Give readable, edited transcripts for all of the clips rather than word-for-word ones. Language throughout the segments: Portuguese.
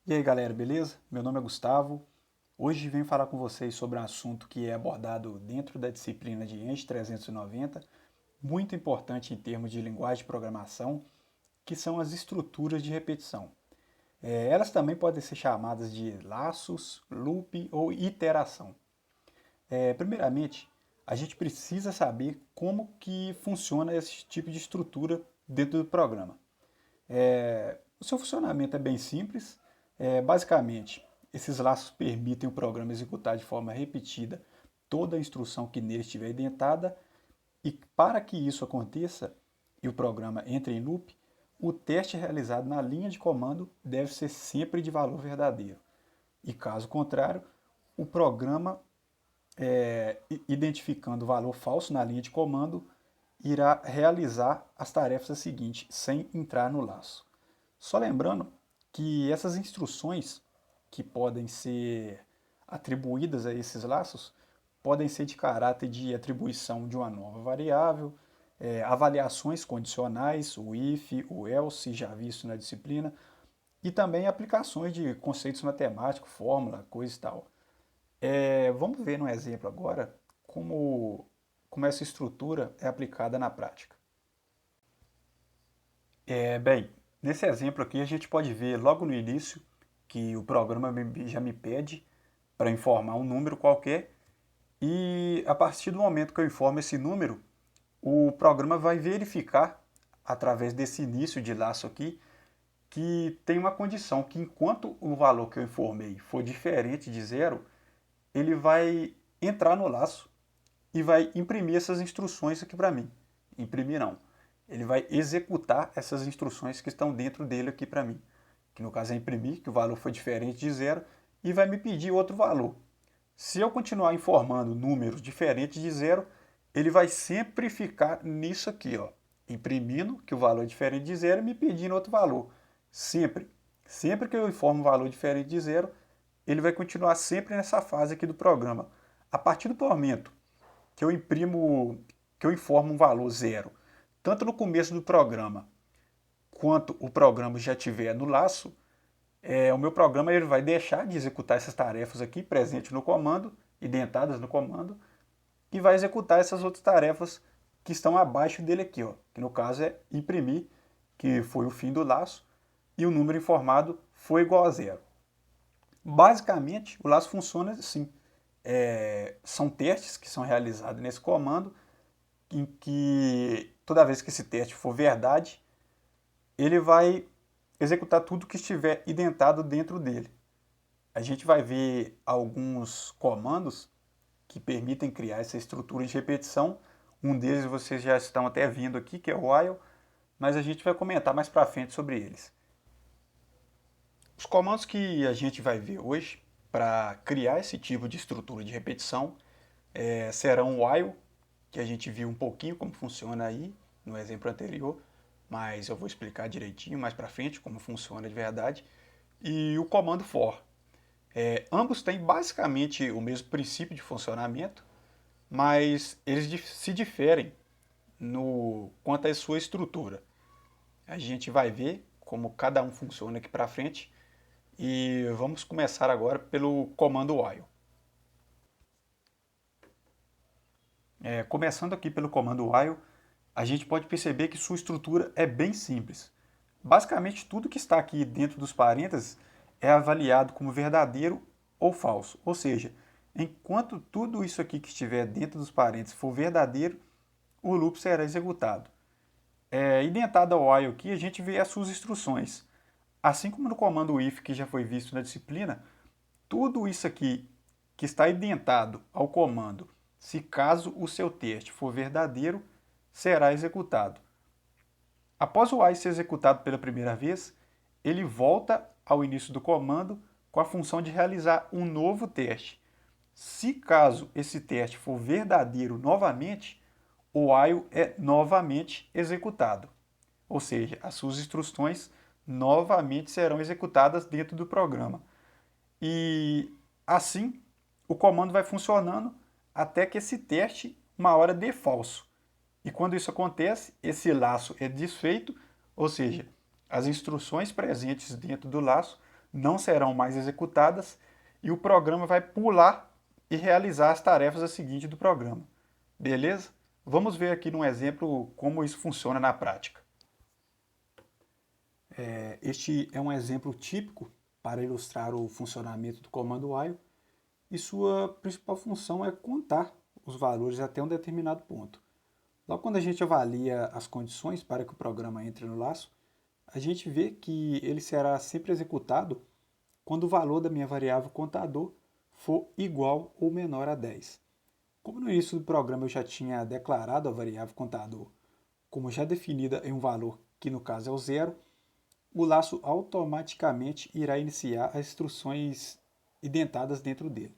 E aí galera, beleza? Meu nome é Gustavo. Hoje venho falar com vocês sobre um assunto que é abordado dentro da disciplina de ENGE 390, muito importante em termos de linguagem de programação, que são as estruturas de repetição. Elas também podem ser chamadas de laços, loop ou iteração. Primeiramente, a gente precisa saber como que funciona esse tipo de estrutura dentro do programa. O seu funcionamento é bem simples. Basicamente, esses laços permitem o programa executar de forma repetida toda a instrução que nele estiver indentada, e para que isso aconteça e o programa entre em loop, o teste realizado na linha de comando deve ser sempre de valor verdadeiro. E caso contrário, o programa, identificando o valor falso na linha de comando, irá realizar as tarefas seguintes sem entrar no laço. Só lembrando que essas instruções que podem ser atribuídas a esses laços podem ser de caráter de atribuição de uma nova variável, avaliações condicionais, o if, o else, já visto na disciplina, e também aplicações de conceitos matemáticos, fórmula, coisa e tal. Vamos ver no exemplo agora como essa estrutura é aplicada na prática. Bem, nesse exemplo aqui a gente pode ver logo no início que o programa já me pede para informar um número qualquer, e a partir do momento que eu informo esse número, o programa vai verificar, através desse início de laço aqui, que tem uma condição que enquanto o valor que eu informei for diferente de zero, ele vai entrar no laço e vai imprimir essas instruções aqui para mim. Imprimir não. Ele vai executar essas instruções que estão dentro dele aqui para mim. Que no caso é imprimir, que o valor foi diferente de zero, e vai me pedir outro valor. Se eu continuar informando números diferentes de zero, ele vai sempre ficar nisso aqui, ó, imprimindo que o valor é diferente de zero e me pedindo outro valor. Sempre. Sempre que eu informo um valor diferente de zero, ele vai continuar sempre nessa fase aqui do programa. A partir do momento que eu informo um valor zero, tanto no começo do programa quanto o programa já estiver no laço, o meu programa ele vai deixar de executar essas tarefas aqui presentes no comando, identadas no comando, e vai executar essas outras tarefas que estão abaixo dele aqui, ó, que no caso é imprimir, que foi o fim do laço, e o número informado foi igual a zero. Basicamente, o laço funciona assim. São testes que são realizados nesse comando, em que toda vez que esse teste for verdade, ele vai executar tudo que estiver identado dentro dele. A gente vai ver alguns comandos que permitem criar essa estrutura de repetição. Um deles vocês já estão até vendo aqui, que é o while, mas a gente vai comentar mais para frente sobre eles. Os comandos que a gente vai ver hoje para criar esse tipo de estrutura de repetição serão o while, que a gente viu um pouquinho como funciona aí no exemplo anterior, mas eu vou explicar direitinho mais para frente como funciona de verdade, e o comando for. Ambos têm basicamente o mesmo princípio de funcionamento, mas eles se diferem no quanto à sua estrutura. A gente vai ver como cada um funciona aqui para frente, e vamos começar agora pelo comando while. Começando aqui pelo comando while, a gente pode perceber que sua estrutura é bem simples. Basicamente, tudo que está aqui dentro dos parênteses é avaliado como verdadeiro ou falso. Ou seja, enquanto tudo isso aqui que estiver dentro dos parênteses for verdadeiro, o loop será executado. Identado ao while aqui, a gente vê as suas instruções. Assim como no comando if, que já foi visto na disciplina, tudo isso aqui que está identado ao comando, se caso o seu teste for verdadeiro, será executado. Após o while ser executado pela primeira vez, ele volta ao início do comando com a função de realizar um novo teste. Se caso esse teste for verdadeiro novamente, o while é novamente executado. Ou seja, as suas instruções novamente serão executadas dentro do programa. E assim, o comando vai funcionando até que esse teste uma hora dê falso. E quando isso acontece, esse laço é desfeito, ou seja, as instruções presentes dentro do laço não serão mais executadas e o programa vai pular e realizar as tarefas a seguinte do programa. Beleza? Vamos ver aqui num exemplo como isso funciona na prática. Este é um exemplo típico para ilustrar o funcionamento do comando while e sua principal função é contar os valores até um determinado ponto. Logo quando a gente avalia as condições para que o programa entre no laço, a gente vê que ele será sempre executado quando o valor da minha variável contador for igual ou menor a 10. Como no início do programa eu já tinha declarado a variável contador como já definida em um valor que no caso é o zero, o laço automaticamente irá iniciar as instruções identadas dentro dele.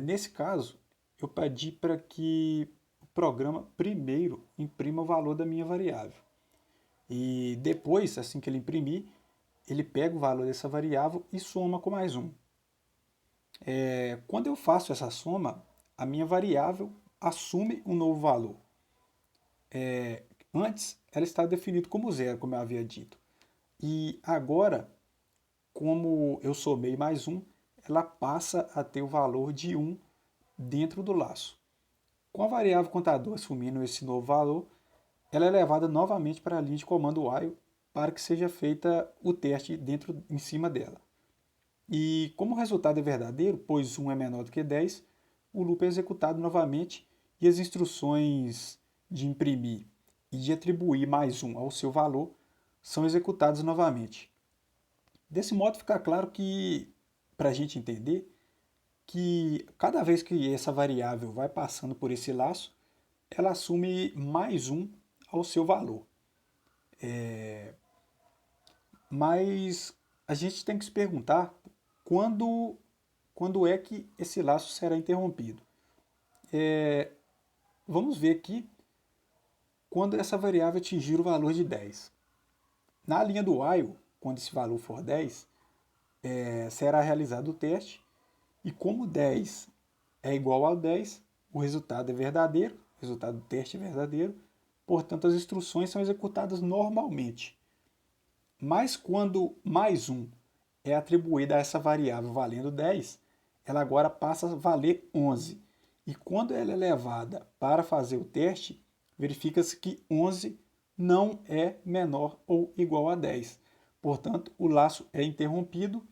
Nesse caso, eu pedi para que o programa primeiro imprima o valor da minha variável. E depois, assim que ele imprimir, ele pega o valor dessa variável e soma com mais um. Quando eu faço essa soma, a minha variável assume um novo valor. Antes, ela estava definida como zero, como eu havia dito. E agora, como eu somei mais um, ela passa a ter o valor de 1 dentro do laço. Com a variável contador assumindo esse novo valor, ela é levada novamente para a linha de comando while para que seja feita o teste em cima dela. E como o resultado é verdadeiro, pois 1 é menor do que 10, o loop é executado novamente e as instruções de imprimir e de atribuir mais 1 ao seu valor são executadas novamente. Desse modo fica claro que, para a gente entender, que cada vez que essa variável vai passando por esse laço, ela assume mais 1 ao seu valor. Mas a gente tem que se perguntar quando é que esse laço será interrompido. Vamos ver aqui quando essa variável atingir o valor de 10. Na linha do while, quando esse valor for 10, será realizado o teste e como 10 é igual a 10, o resultado é verdadeiro, o resultado do teste é verdadeiro, portanto as instruções são executadas normalmente. Mas quando mais 1 é atribuído a essa variável valendo 10, ela agora passa a valer 11. E quando ela é levada para fazer o teste, verifica-se que 11 não é menor ou igual a 10. Portanto, o laço é interrompido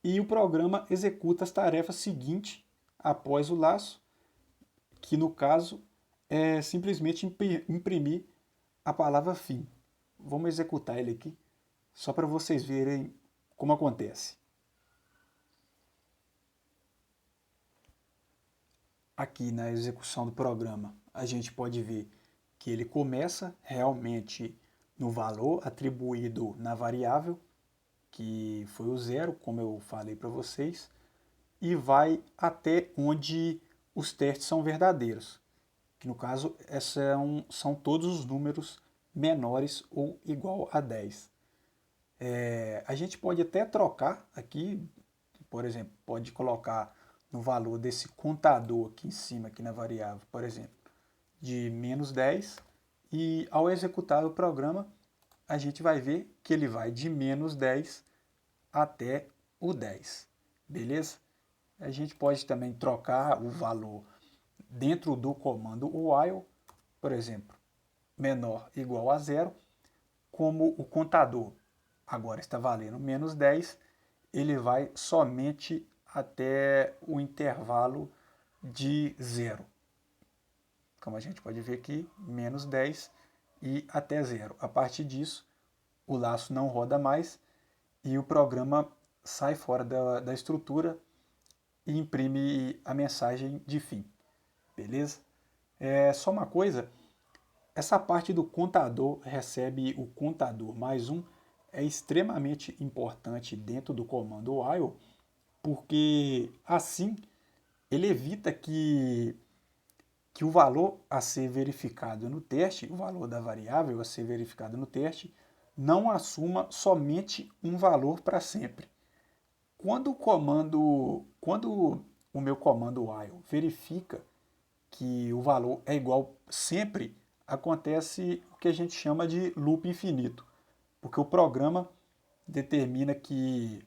e o programa executa as tarefas seguintes após o laço, que no caso é simplesmente imprimir a palavra fim. Vamos executar ele aqui, só para vocês verem como acontece. Aqui na execução do programa, a gente pode ver que ele começa realmente no valor atribuído na variável, que foi o zero, como eu falei para vocês, e vai até onde os testes são verdadeiros, que no caso são todos os números menores ou igual a 10. A gente pode até trocar aqui, por exemplo, pode colocar no valor desse contador aqui em cima, aqui na variável, por exemplo, de menos 10, e ao executar o programa, a gente vai ver que ele vai de menos 10 até o 10, beleza? A gente pode também trocar o valor dentro do comando while, por exemplo, menor igual a zero, como o contador agora está valendo menos 10, ele vai somente até o intervalo de zero. Como a gente pode ver aqui, menos 10 e até zero. A partir disso, o laço não roda mais e o programa sai fora da estrutura e imprime a mensagem de fim. Beleza? Só uma coisa, essa parte do contador recebe o contador mais um é extremamente importante dentro do comando while, porque assim ele evita que o valor a ser verificado no teste, o valor da variável a ser verificado no teste, não assuma somente um valor para sempre. Quando o meu comando while verifica que o valor é igual sempre, acontece o que a gente chama de loop infinito, porque o programa determina que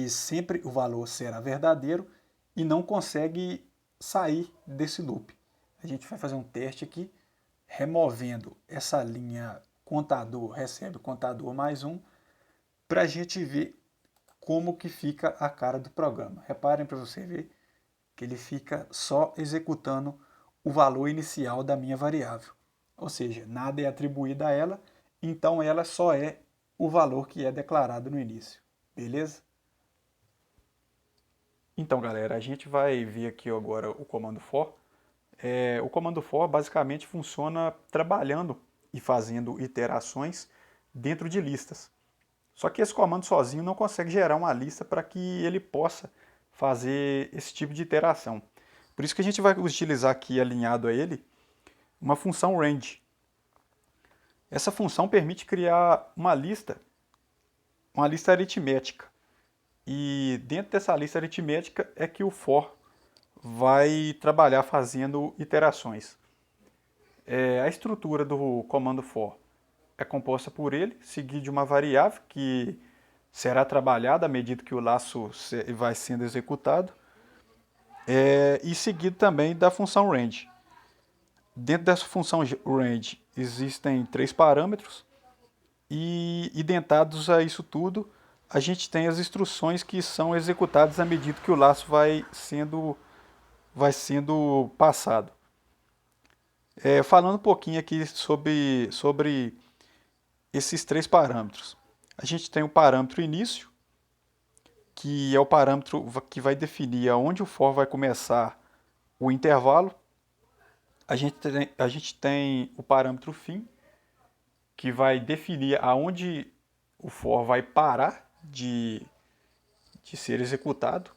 sempre o valor será verdadeiro e não consegue sair desse loop. A gente vai fazer um teste aqui, removendo essa linha contador, recebe contador mais um, para a gente ver como que fica a cara do programa. Reparem para você ver que ele fica só executando o valor inicial da minha variável. Ou seja, nada é atribuído a ela, então ela só é o valor que é declarado no início. Beleza? Então, galera, a gente vai ver aqui agora o comando for. O comando for basicamente funciona trabalhando e fazendo iterações dentro de listas. Só que esse comando sozinho não consegue gerar uma lista para que ele possa fazer esse tipo de iteração. Por isso que a gente vai utilizar aqui, alinhado a ele, uma função range. Essa função permite criar uma lista aritmética. E dentro dessa lista aritmética é que o for vai trabalhar fazendo iterações. A estrutura do comando for é composta por ele, seguido de uma variável que será trabalhada à medida que o laço vai sendo executado, e seguido também da função range. Dentro dessa função range existem 3 parâmetros e identados a isso tudo, a gente tem as instruções que são executadas à medida que o laço vai sendo passado. Falando um pouquinho aqui sobre esses 3 parâmetros. A gente tem o parâmetro início, que é o parâmetro que vai definir aonde o for vai começar o intervalo. A gente tem o parâmetro fim, que vai definir aonde o for vai parar de ser executado.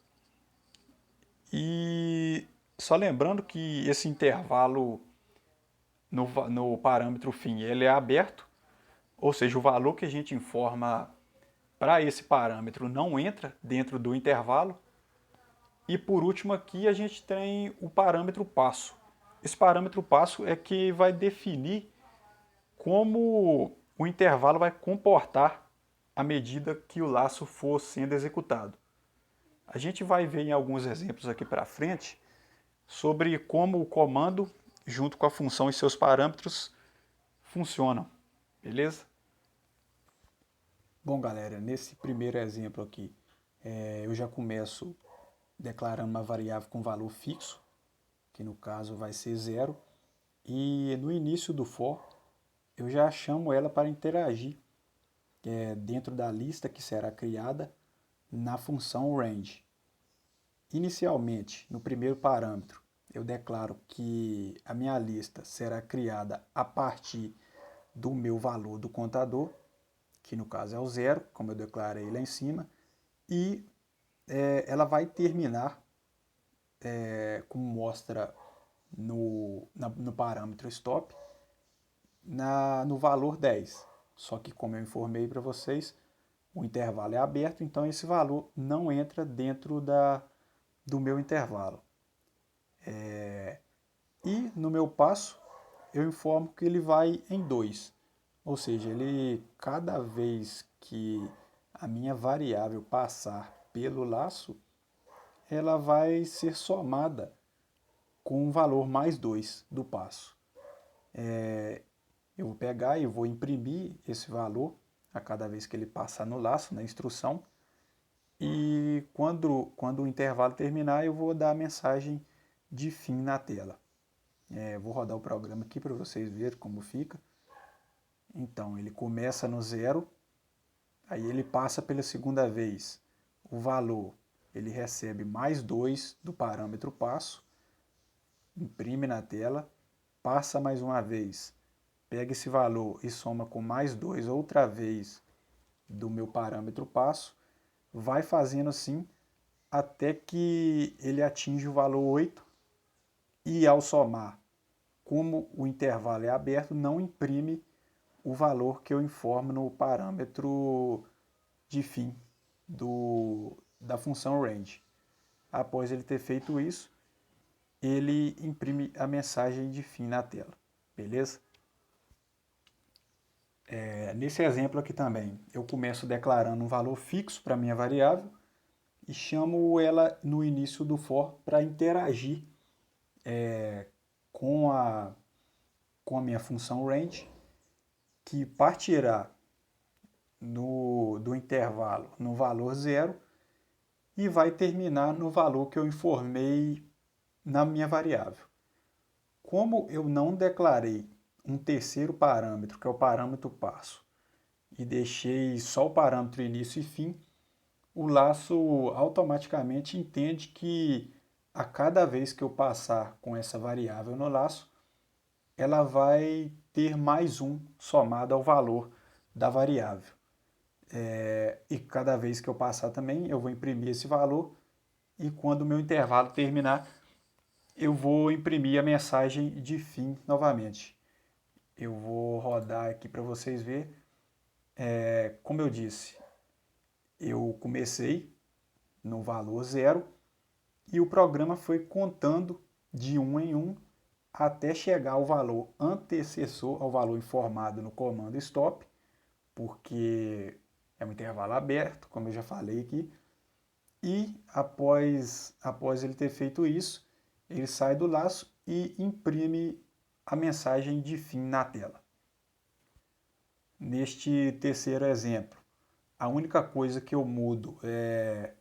E só lembrando que esse intervalo no parâmetro fim ele é aberto, ou seja, o valor que a gente informa para esse parâmetro não entra dentro do intervalo. E por último aqui a gente tem o parâmetro passo. Esse parâmetro passo é que vai definir como o intervalo vai comportar à medida que o laço for sendo executado. A gente vai ver em alguns exemplos aqui para frente sobre como o comando, junto com a função e seus parâmetros, funcionam. Beleza? Bom, galera, nesse primeiro exemplo aqui, eu já começo declarando uma variável com valor fixo, que no caso vai ser 0, e no início do for, eu já chamo ela para interagir dentro da lista que será criada na função range. Inicialmente, no primeiro parâmetro, eu declaro que a minha lista será criada a partir do meu valor do contador, que no caso é o 0, como eu declarei lá em cima, e ela vai terminar, como mostra no parâmetro stop, no valor 10. Só que, como eu informei para vocês, o intervalo é aberto, então esse valor não entra dentro do meu intervalo. E no meu passo, eu informo que ele vai em 2. Ou seja, cada vez que a minha variável passar pelo laço, ela vai ser somada com o valor mais 2 do passo. Eu vou pegar e vou imprimir esse valor a cada vez que ele passar no laço, na instrução. E quando o intervalo terminar, eu vou dar a mensagem de fim na tela. Vou rodar o programa aqui para vocês verem como fica. Então, ele começa no 0, aí ele passa pela segunda vez o valor, ele recebe mais 2 do parâmetro passo, imprime na tela, passa mais uma vez, pega esse valor e soma com mais 2 outra vez do meu parâmetro passo, vai fazendo assim até que ele atinge o valor 8 e ao somar, como o intervalo é aberto, não imprime o valor que eu informo no parâmetro de fim da função range. Após ele ter feito isso, ele imprime a mensagem de fim na tela. Beleza? Nesse exemplo aqui também, eu começo declarando um valor fixo para a minha variável e chamo ela no início do for para interagir com a minha função range, que partirá do intervalo no valor zero e vai terminar no valor que eu informei na minha variável. Como eu não declarei um terceiro parâmetro, que é o parâmetro passo, e deixei só o parâmetro início e fim, o laço automaticamente entende que a cada vez que eu passar com essa variável no laço, ela vai ter mais um somado ao valor da variável. E cada vez que eu passar também, eu vou imprimir esse valor e quando o meu intervalo terminar, eu vou imprimir a mensagem de fim novamente. Eu vou rodar aqui para vocês verem. Como eu disse, eu comecei no valor zero e o programa foi contando de um em um até chegar ao valor antecessor ao valor informado no comando stop, porque é um intervalo aberto, como eu já falei aqui. E após ele ter feito isso, ele sai do laço e imprime a mensagem de fim na tela. Neste terceiro exemplo, a única coisa que eu mudo é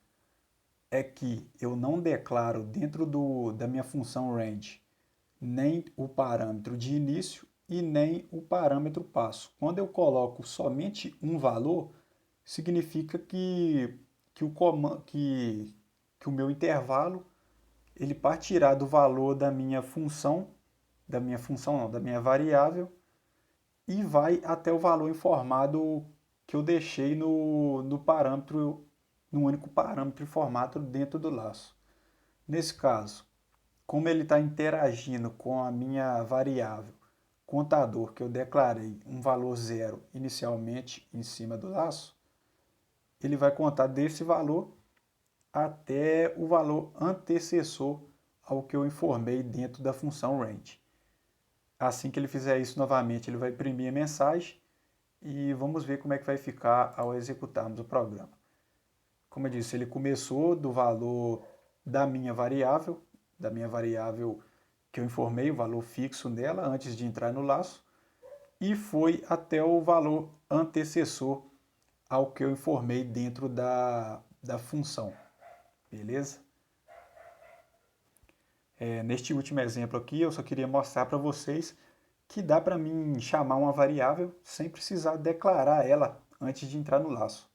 que eu não declaro dentro da minha função range nem o parâmetro de início e nem o parâmetro passo. Quando eu coloco somente um valor, significa que o meu intervalo ele partirá do valor da minha função, da minha variável, e vai até o valor informado que eu deixei no parâmetro, no único parâmetro informado dentro do laço. Nesse caso, como ele está interagindo com a minha variável contador, que eu declarei um valor zero inicialmente em cima do laço, ele vai contar desse valor até o valor antecessor ao que eu informei dentro da função range. Assim que ele fizer isso novamente, ele vai imprimir a mensagem e vamos ver como é que vai ficar ao executarmos o programa. Como eu disse, ele começou do valor da minha variável que eu informei, o valor fixo dela antes de entrar no laço, e foi até o valor antecessor ao que eu informei dentro da função. Beleza? Neste último exemplo aqui, eu só queria mostrar para vocês que dá para mim chamar uma variável sem precisar declarar ela antes de entrar no laço.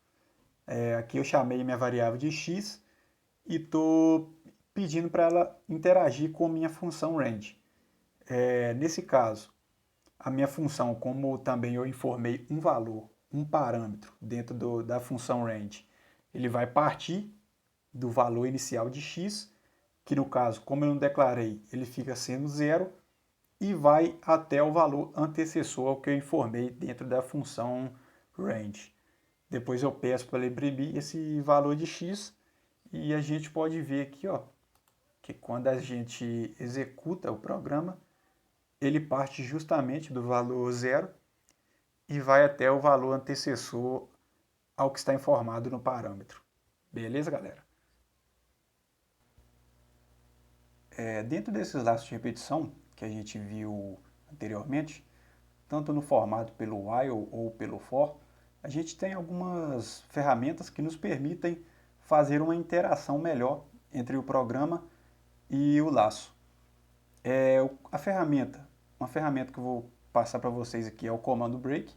Aqui eu chamei minha variável de x e estou pedindo para ela interagir com a minha função range. Nesse caso, a minha função, como também eu informei um valor, um parâmetro dentro da função range, ele vai partir do valor inicial de x, que no caso, como eu não declarei, ele fica sendo zero, e vai até o valor antecessor ao que eu informei dentro da função range. Depois eu peço para ele imprimir esse valor de x e a gente pode ver aqui, ó, que quando a gente executa o programa, ele parte justamente do valor zero e vai até o valor antecessor ao que está informado no parâmetro. Beleza, galera? Dentro desses laços de repetição que a gente viu anteriormente, tanto no formato pelo while ou pelo for, a gente tem algumas ferramentas que nos permitem fazer uma interação melhor entre o programa e o laço. Uma ferramenta que eu vou passar para vocês aqui é o comando break,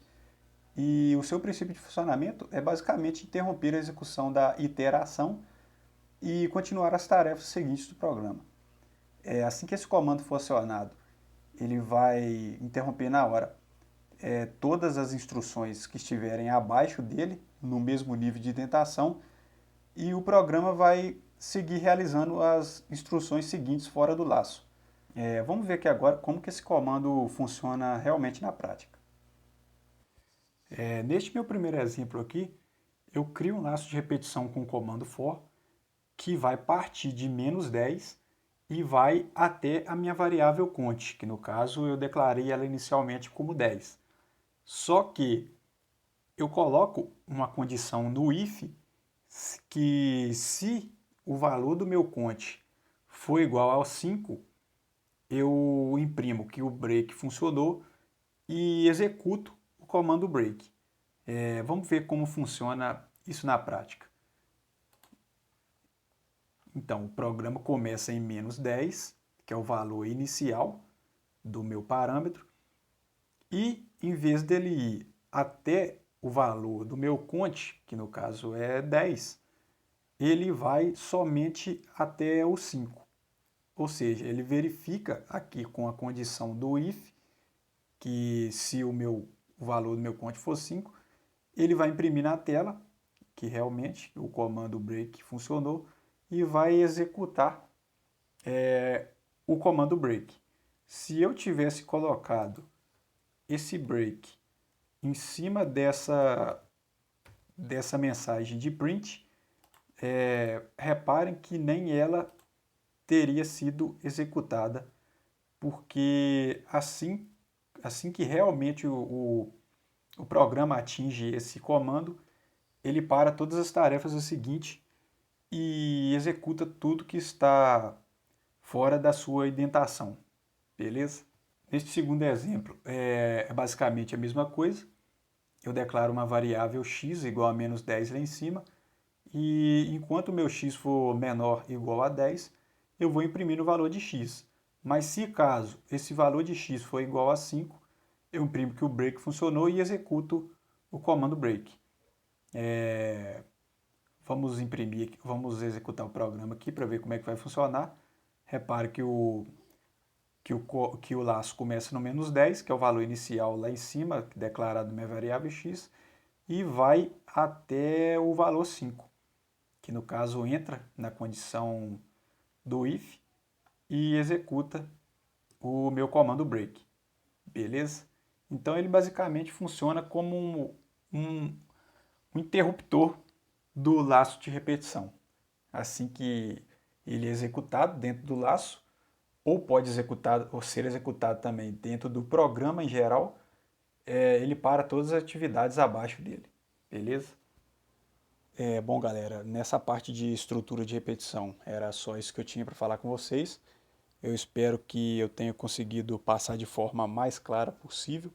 e o seu princípio de funcionamento é basicamente interromper a execução da iteração e continuar as tarefas seguintes do programa. Assim que esse comando for acionado, ele vai interromper na hora todas as instruções que estiverem abaixo dele, no mesmo nível de indentação, e o programa vai seguir realizando as instruções seguintes fora do laço. Vamos ver aqui agora como que esse comando funciona realmente na prática. Neste meu primeiro exemplo aqui, eu crio um laço de repetição com o comando for, que vai partir de -10 e vai até a minha variável count, que no caso eu declarei ela inicialmente como 10. Só que eu coloco uma condição no if que se o valor do meu conte for igual ao 5, eu imprimo que o break funcionou e executo o comando break. Vamos ver como funciona isso na prática. Então, o programa começa em -10, que é o valor inicial do meu parâmetro, e em vez dele ir até o valor do meu conte, que no caso é 10, ele vai somente até o 5. Ou seja, ele verifica aqui com a condição do if, que se o valor do meu conte for 5, ele vai imprimir na tela que realmente o comando break funcionou e vai executar o comando break. Se eu tivesse colocado esse break em cima dessa mensagem de print, reparem que nem ela teria sido executada, porque assim que realmente o programa atinge esse comando, ele para todas as tarefas do seguinte e executa tudo que está fora da sua indentação, beleza? Neste segundo exemplo, é basicamente a mesma coisa. Eu declaro uma variável x igual a -10 lá em cima, e enquanto o meu x for menor ou igual a 10, eu vou imprimir o valor de x. Mas se caso esse valor de x for igual a 5, eu imprimo que o break funcionou e executo o comando break. Vamos executar o programa aqui para ver como é que vai funcionar. Repare que o laço começa no -10, que é o valor inicial lá em cima, declarado na minha variável x, e vai até o valor 5, que no caso entra na condição do if e executa o meu comando break. Beleza? Então ele basicamente funciona como um interruptor do laço de repetição. Assim que ele é executado dentro do laço, ou pode executar ou ser executado também dentro do programa em geral, ele para todas as atividades abaixo dele. Beleza? Bom, galera, nessa parte de estrutura de repetição era só isso que eu tinha para falar com vocês. Eu espero que eu tenha conseguido passar de forma mais clara possível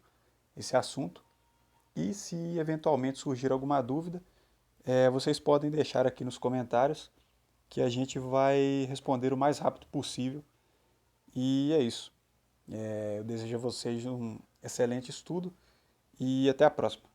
esse assunto. E se eventualmente surgir alguma dúvida, vocês podem deixar aqui nos comentários que a gente vai responder o mais rápido possível. E é isso. Eu desejo a vocês um excelente estudo e até a próxima.